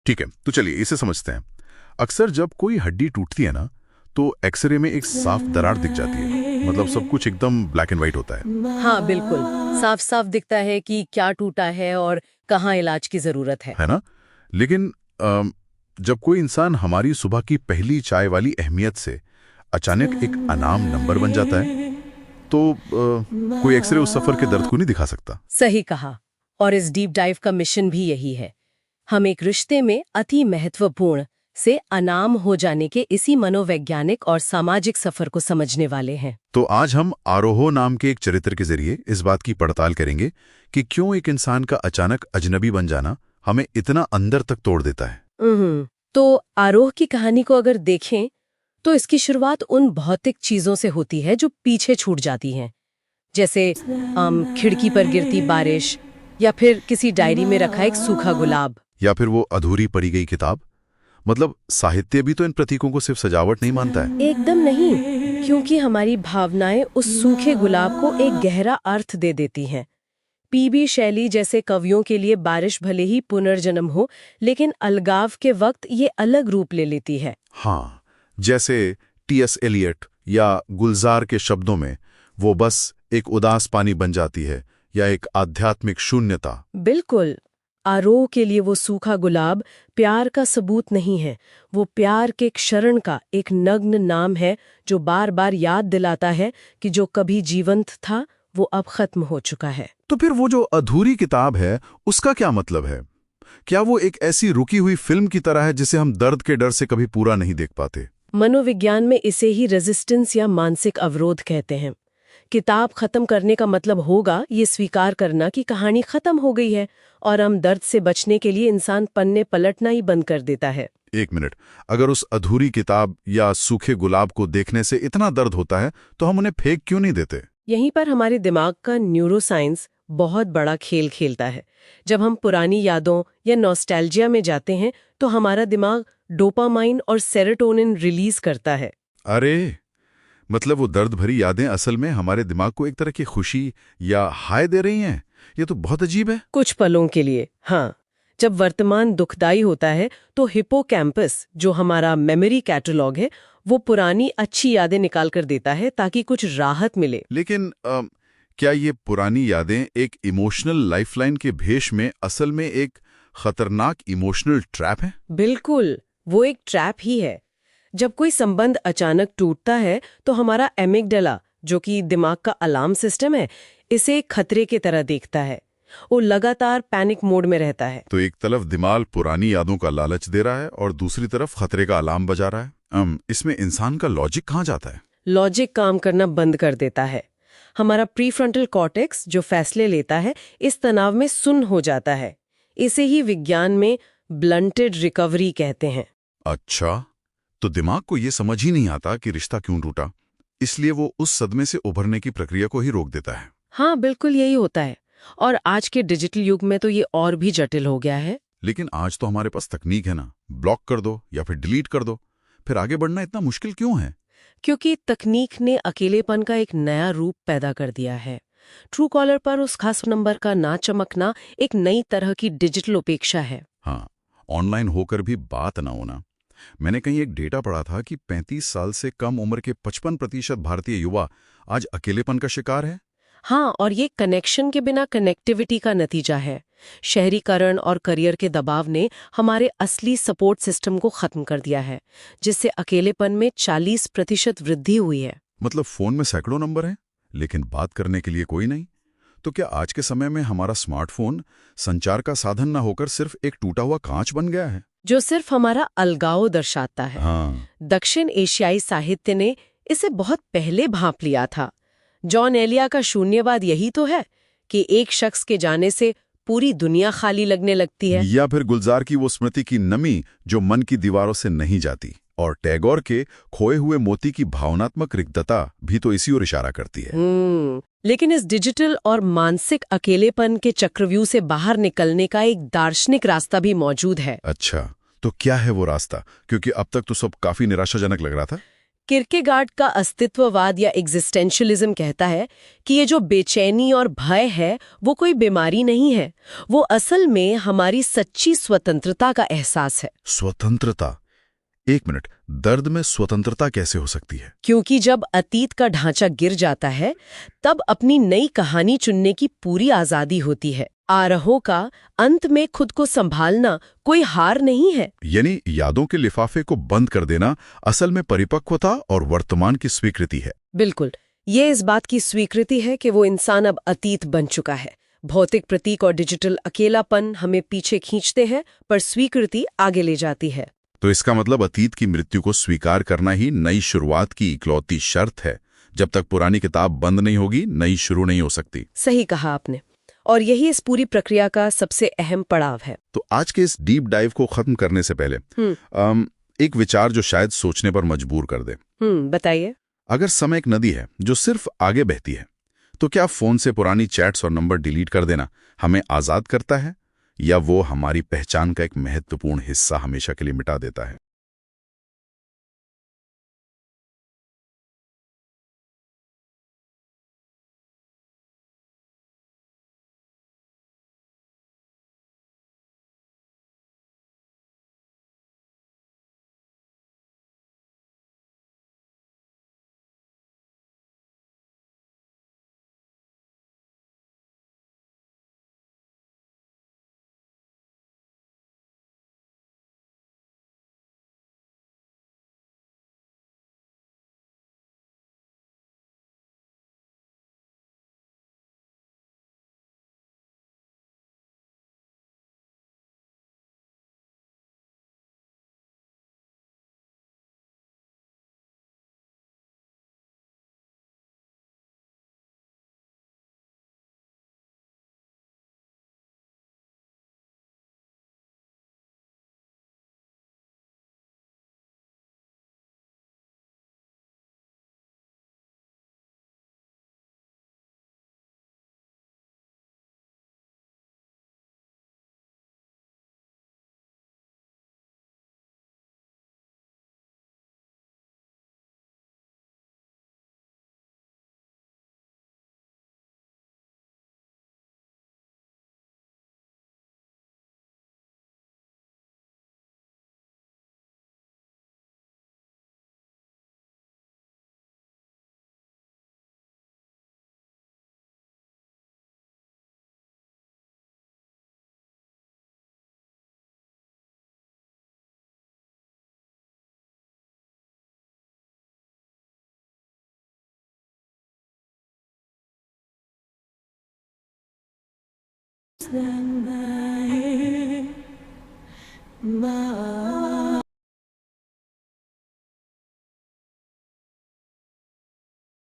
ठीक है, तो चलिए इसे समझते हैं। अक्सर जब कोई हड्डी टूटती है ना, तो एक्सरे में एक साफ दरार दिख जाती है। मतलब सब कुछ एकदम ब्लैक एंड व्हाइट होता है। हाँ बिल्कुल, साफ साफ दिखता है कि क्या टूटा है और कहाँ इलाज की जरूरत है। है ना? लेकिन जब कोई इंसान हमारी सुबह की पहली चाय वाली अहमियत से अचानक एक अनाम नंबर बन जाता है, तो कोई एक्सरे उस सफर के दर्द को नहीं दिखा सकता। सही कहा। और इस डीप डाइव का मिशन भी यही है। हम एक रिश्ते में अति महत्वपूर्ण से अनाम हो जाने के इसी मनोवैज्ञानिक और सामाजिक सफर को समझने वाले हैं। तो आज हम आरोहो नाम के एक चरित्र के जरिए इस बात की पड़ताल करेंगे कि क्यों एक इंसान का अचानक अजनबी बन जाना हमें इतना अंदर तक तोड़ देता है। तो आरोह की कहानी को अगर देखें तो इसकी शुरुआत उन भौतिक चीजों से होती है जो पीछे छूट जाती हैं, जैसे खिड़की पर गिरती बारिश, या फिर किसी डायरी में रखा एक सूखा गुलाब, या फिर वो अधूरी पड़ी गई किताब। मतलब साहित्य भी तो इन प्रतीकों को सिर्फ सजावट नहीं मानता है। एकदम नहीं, क्योंकि हमारी भावनाएं उस सूखे गुलाब को एक गहरा अर्थ दे देती हैं। पीबी शैली जैसे कवियों के लिए बारिश भले ही पुनर्जन्म हो, लेकिन अलगाव के वक्त ये अलग रूप ले लेती है। हाँ, जैसे टी.एस. एलियट या गुलजार के शब्दों में वो बस एक उदास पानी बन जाती है, या एक आध्यात्मिक शून्यता। बिल्कुल। आरोह के लिए वो सूखा गुलाब प्यार का सबूत नहीं है, वो प्यार के क्षरण का एक नग्न नाम है जो बार बार याद दिलाता है कि जो कभी जीवंत था वो अब खत्म हो चुका है। तो फिर वो जो अधूरी किताब है, उसका क्या मतलब है? क्या वो एक ऐसी रुकी हुई फिल्म की तरह है जिसे हम दर्द के डर से कभी पूरा नहीं देख पाते? मनोविज्ञान में इसे ही रेजिस्टेंस या मानसिक अवरोध कहते हैं। किताब खत्म करने का मतलब होगा ये स्वीकार करना कि कहानी खत्म हो गई है, और हम दर्द से बचने के लिए इंसान पन्ने पलटना ही बंद कर देता है। एक मिनट, अगर उस अधूरी किताब या सूखे गुलाब को देखने से इतना दर्द होता है, तो हम उन्हें फेंक क्यों नहीं देते? यहीं पर हमारे दिमाग का न्यूरोसाइंस बहुत बड़ा खेल खेलता है। जब हम पुरानी यादों या नॉस्टैल्जिया में जाते हैं तो हमारा दिमाग डोपामाइन और सेरोटोनिन रिलीज करता है। अरे, मतलब वो दर्द भरी यादें असल में हमारे दिमाग को एक तरह की खुशी या हाय दे रही हैं। ये तो बहुत अजीब है। कुछ पलों के लिए, हाँ। जब वर्तमान दुखदाई होता है तो हिप्पोकैम्पस, जो हमारा मेमोरी कैटलॉग है, वो पुरानी अच्छी यादें निकाल कर देता है ताकि कुछ राहत मिले। लेकिन क्या ये पुरानी यादें एक इमोशनल लाइफलाइन के भेष में असल में एक खतरनाक इमोशनल ट्रैप है? बिल्कुल, वो एक ट्रैप ही है। जब कोई संबंध अचानक टूटता है तो हमारा एमिगडाला, जो कि दिमाग का अलार्म सिस्टम है, इसे एक खतरे की तरह देखता है। वो लगातार पैनिक मोड में रहता है। तो एक तरफ दिमाग पुरानी यादों का लालच दे रहा है और दूसरी तरफ खतरे का अलार्म बजा रहा है। इसमें इंसान का लॉजिक कहाँ जाता है? लॉजिक काम करना बंद कर देता है। हमारा प्रीफ्रंटल कॉर्टेक्स, जो फैसले लेता है, इस तनाव में सुन्न हो जाता है। इसे ही विज्ञान में ब्लंटेड रिकवरी कहते हैं। अच्छा, तो दिमाग को ये समझ ही नहीं आता कि रिश्ता क्यों टूटा, इसलिए वो उस सदमे से उभरने की प्रक्रिया को ही रोक देता है। हाँ बिल्कुल, यही होता है। और आज के डिजिटल युग में तो ये और भी जटिल हो गया है। लेकिन आज तो हमारे पास तकनीक है ना, ब्लॉक कर दो या फिर डिलीट कर दो। फिर आगे बढ़ना इतना मुश्किल क्यों है? क्योंकि तकनीक ने अकेलेपन का एक नया रूप पैदा कर दिया है। ट्रू कॉलर पर उस खास नंबर का ना चमकना एक नई तरह की डिजिटल उपेक्षा है। हाँ, ऑनलाइन होकर भी बात ना होना। मैंने कहीं एक डेटा पढ़ा था कि 35 साल से कम उम्र के 55% भारतीय युवा आज अकेलेपन का शिकार है। हाँ, और ये कनेक्शन के बिना कनेक्टिविटी का नतीजा है। शहरीकरण और करियर के दबाव ने हमारे असली सपोर्ट सिस्टम को खत्म कर दिया है, जिससे अकेलेपन में 40% वृद्धि हुई है। मतलब फोन में सैकड़ों नंबर हैं, लेकिन बात करने के लिए कोई नहीं। तो क्या आज के समय में हमारा स्मार्टफोन संचार का साधन न होकर सिर्फ एक टूटा हुआ कांच बन गया है, जो सिर्फ हमारा अलगाव दर्शाता है? हाँ। दक्षिण एशियाई साहित्य ने इसे बहुत पहले भांप लिया था। जॉन एलिया का शून्यवाद यही तो है कि एक शख्स के जाने से पूरी दुनिया खाली लगने लगती है। या फिर गुलजार की वो स्मृति की नमी जो मन की दीवारों से नहीं जाती, और टैगोर के खोए हुए मोती की भावनात्मक रिक्तता भी तो इसी ओर इशारा करती है। लेकिन इस डिजिटल और मानसिक अकेलेपन के चक्रव्यूह से बाहर निकलने का एक दार्शनिक रास्ता भी मौजूद है। अच्छा, तो क्या है वो रास्ता? क्योंकि अब तक तो सब काफी निराशाजनक लग रहा था। किरकेगार्ड का अस्तित्ववाद या एग्जिस्टेंशलिज्म कहता है कि ये जो बेचैनी और भय है वो कोई बीमारी नहीं है, वो असल में हमारी सच्ची स्वतंत्रता का एहसास है। स्वतंत्रता। एक मिनट, दर्द में स्वतंत्रता कैसे हो सकती है? क्योंकि जब अतीत का ढांचा गिर जाता है तब अपनी नई कहानी चुनने की पूरी आजादी होती है। आरोह का अंत में खुद को संभालना कोई हार नहीं है। यानी यादों के लिफाफे को बंद कर देना असल में परिपक्वता और वर्तमान की स्वीकृति है। बिल्कुल, ये इस बात की स्वीकृति है कि वो इंसान अब अतीत बन चुका है। भौतिक प्रतीक और डिजिटल अकेलापन हमें पीछे खींचते हैं, पर स्वीकृति आगे ले जाती है। तो इसका मतलब अतीत की मृत्यु को स्वीकार करना ही नई शुरुआत की इकलौती शर्त है। जब तक पुरानी किताब बंद नहीं होगी, नई शुरू नहीं हो सकती। सही कहा आपने, और यही इस पूरी प्रक्रिया का सबसे अहम पड़ाव है। तो आज के इस डीप डाइव को खत्म करने से पहले एक विचार जो शायद सोचने पर मजबूर कर दे। बताइए। अगर समय एक नदी है जो सिर्फ आगे बहती है, तो क्या फोन से पुरानी चैट्स और नंबर डिलीट कर देना हमें आजाद करता है, या वो हमारी पहचान का एक महत्वपूर्ण हिस्सा हमेशा के लिए मिटा देता है? Stand by my